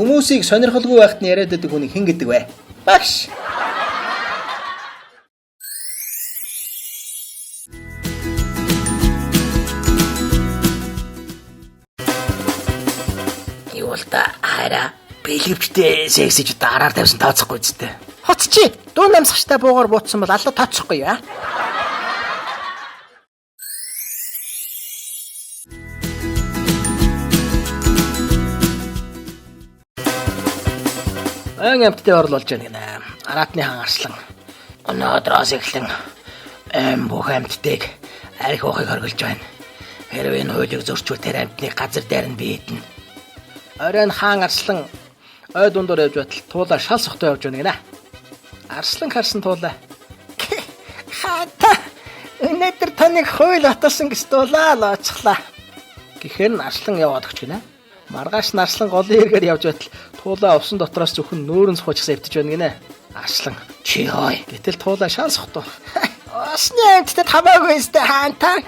Хүмүүсийг сонирхолгүй байхад нь яриад байдаг хүнийг хэн гэдэг вэ? Багш. Юу л да хараа бэлгэвчтэй сексиж дараар тавьсан тооцохгүй зү. Хоц чи дуу намсгчтай буугаар буутсан бол алла тооцохгүй юу? Амттай орлуулж байна гинэ. Аратны хаан Арслан. Өнөөдрөөс эхлэн бүх амьтдыг арх ухыг хоригдж байна. Хэрвээ энэ хуулийг зөрчвөл тэр амьтны газар дээр нь биеднэ. Оройн хаан Арслан ой дундуур явж байтал туулаа шал сохтой явж байна гинэ. Арслан харсан туулаа. Хаата өнөөдөр таныг хууль отолсон гэж дуулаа л оцглаа. Гэхээр нь Арслан яваад өгч гинэ. Маргааш нь Арслан голын эргээр явж байтал туулаа овсон дотроос зөвхөн нөөрөн сухажсан явдаж байна гинэ. Арслан чи хой. Гэтэл туулаа шал сохтой. Осны амьтад хамаагүй өстэй хаантай.